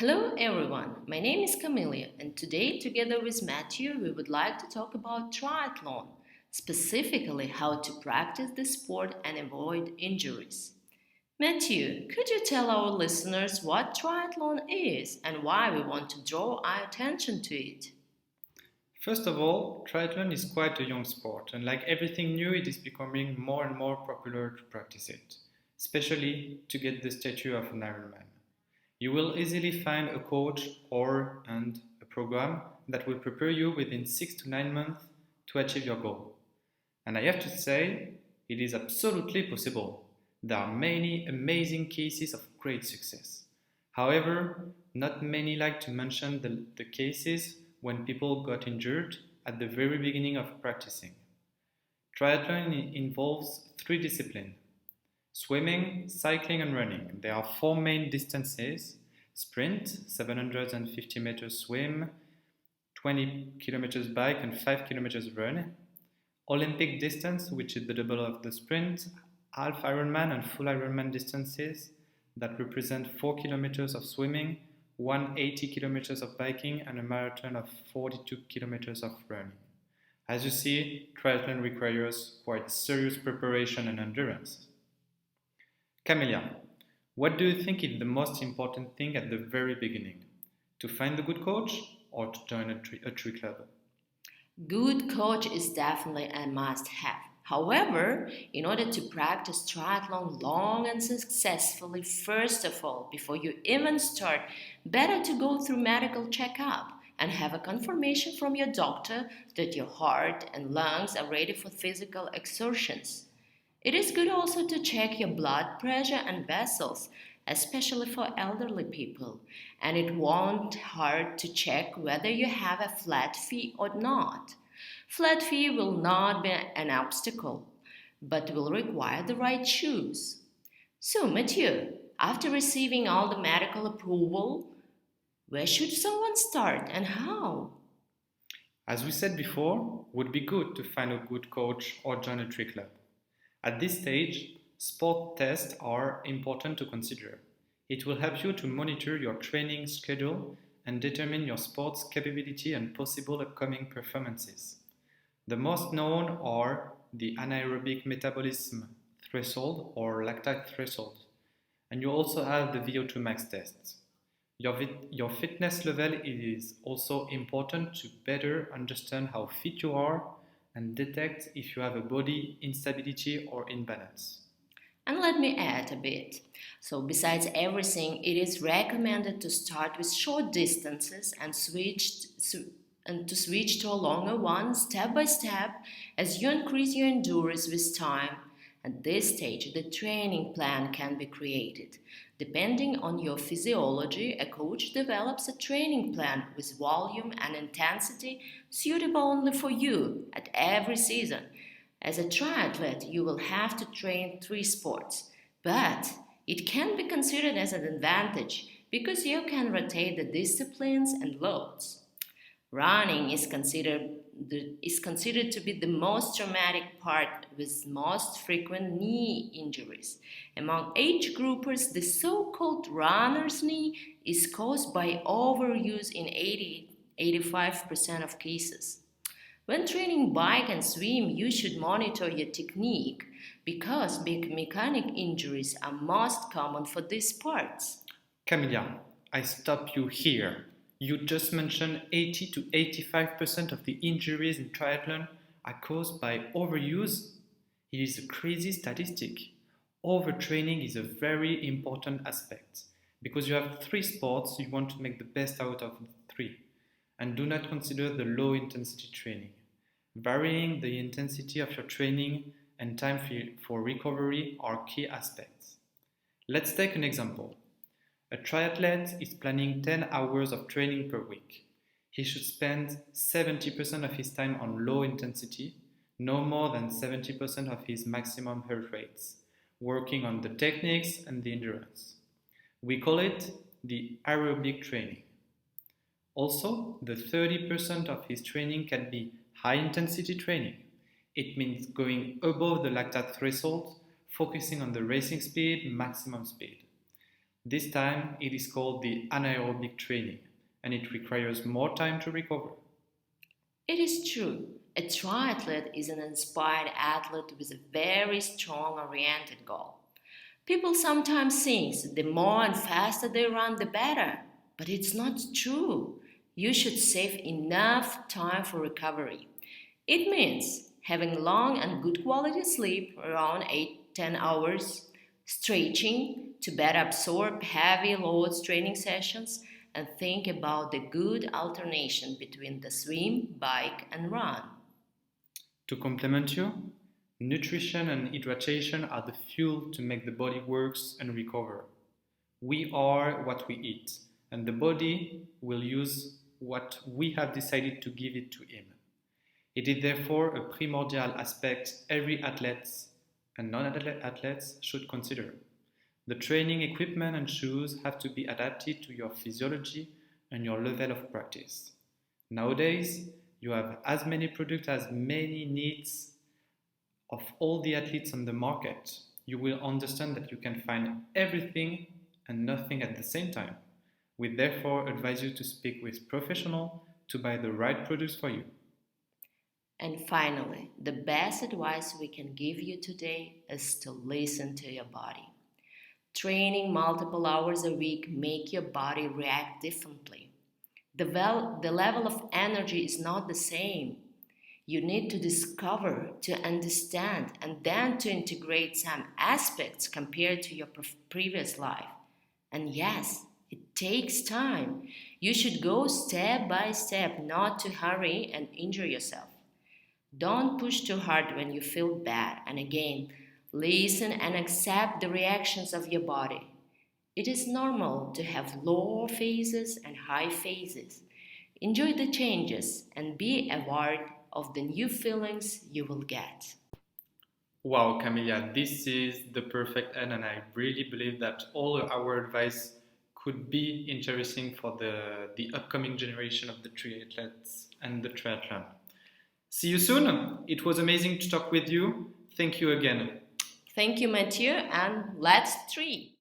Hello everyone, my name is Kamilya and today together with Matthieu we would like to talk about triathlon, specifically how to practice the sport and avoid injuries. Matthieu, could you tell our listeners what triathlon is and why we want to draw our attention to it? First of all, triathlon is quite a young sport, and like everything new, it is becoming more and more popular to practice it, especially to get the stature of an Ironman. You will easily find a coach and a program that will prepare you within 6 to 9 months to achieve your goal. And I have to say, it is absolutely possible. There are many amazing cases of great success. However, not many like to mention the cases when people got injured at the very beginning of practicing. Triathlon involves three disciplines: swimming, cycling, and running. There are four main distances: sprint, 750 meters swim, 20 kilometers bike, and 5 kilometers run. Olympic distance, which is the double of the sprint, half Ironman and full Ironman distances that represent 4 kilometers of swimming, 180 kilometers of biking, and a marathon of 42 kilometers of running. As you see, triathlon requires quite serious preparation and endurance. Kamilya, what do you think is the most important thing at the very beginning? To find a good coach or to join a tree club? Good coach is definitely a must have. However, in order to practice triathlon long and successfully, first of all, before you even start, better to go through medical checkup and have a confirmation from your doctor that your heart and lungs are ready for physical exertions. It is good also to check your blood pressure and vessels, especially for elderly people, and it won't hurt to check whether you have a flat fee or not. Flat fee will not be an obstacle, but will require the right shoes. So, Matthieu, after receiving all the medical approval, where should someone start and how? As we said before, would be good to find a good coach or join a tree club. At this stage, sport tests are important to consider. It will help you to monitor your training schedule and determine your sport's capability and possible upcoming performances. The most known are the anaerobic metabolism threshold or lactate threshold, and you also have the VO2 max tests. Your fitness level is also important to better understand how fit you are and detect if you have a body instability or imbalance. And let me add a bit. So, besides everything, it is recommended to start with short distances and to switch to a longer one step by step as you increase your endurance with time. At this stage, the training plan can be created. Depending on your physiology, a coach develops a training plan with volume and intensity suitable only for you at every season. As a triathlete, you will have to train three sports, but it can be considered as an advantage because you can rotate the disciplines and loads. Running is considered to be the most traumatic part with most frequent knee injuries. Among age groupers, the so-called runner's knee is caused by overuse in 85% of cases. When training bike and swim, you should monitor your technique because big mechanic injuries are most common for these sports. Camilla, I stop you here. You just mentioned 80 to 85% of the injuries in triathlon are caused by overuse. It is a crazy statistic. Overtraining is a very important aspect because you have three sports, you want to make the best out of the three. And do not consider the low intensity training. Varying the intensity of your training and time for recovery are key aspects. Let's take an example. A triathlete is planning 10 hours of training per week. He should spend 70% of his time on low intensity, no more than 70% of his maximum heart rates, working on the techniques and the endurance. We call it the aerobic training. Also, the 30% of his training can be high intensity training. It means going above the lactate threshold, focusing on the racing speed, maximum speed. This time it is called the anaerobic training and it requires more time to recover. It is true. A triathlete is an inspired athlete with a very strong oriented goal. People sometimes think the more and faster they run, the better. But it's not true. You should save enough time for recovery. It means having long and good quality sleep, around 8-10 hours, stretching to better absorb heavy loads training sessions, and think about the good alternation between the swim, bike, and run. To complement you, nutrition and hydration are the fuel to make the body works and recover. We are what we eat, and the body will use what we have decided to give it to him. It is therefore a primordial aspect every athlete and non-athletes should consider. The training equipment and shoes have to be adapted to your physiology and your level of practice. Nowadays, you have as many products as many needs of all the athletes on the market. You will understand that you can find everything and nothing at the same time. We therefore advise you to speak with professionals to buy the right products for you. And finally, the best advice we can give you today is to listen to your body. Training multiple hours a week make your body react differently. The level of energy is not the same. You need to discover, to understand, and then to integrate some aspects compared to your previous life. And yes, it takes time. You should go step by step, not to hurry and injure yourself. Don't push too hard when you feel bad. And again, listen and accept the reactions of your body. It is normal to have low phases and high phases. Enjoy the changes and be aware of the new feelings you will get. Wow, Kamilya, this is the perfect end, and I really believe that all our advice could be interesting for the upcoming generation of the triathletes and the triathlon. See you soon. It was amazing to talk with you. Thank you again. Thank you, Matthieu, and let's tri!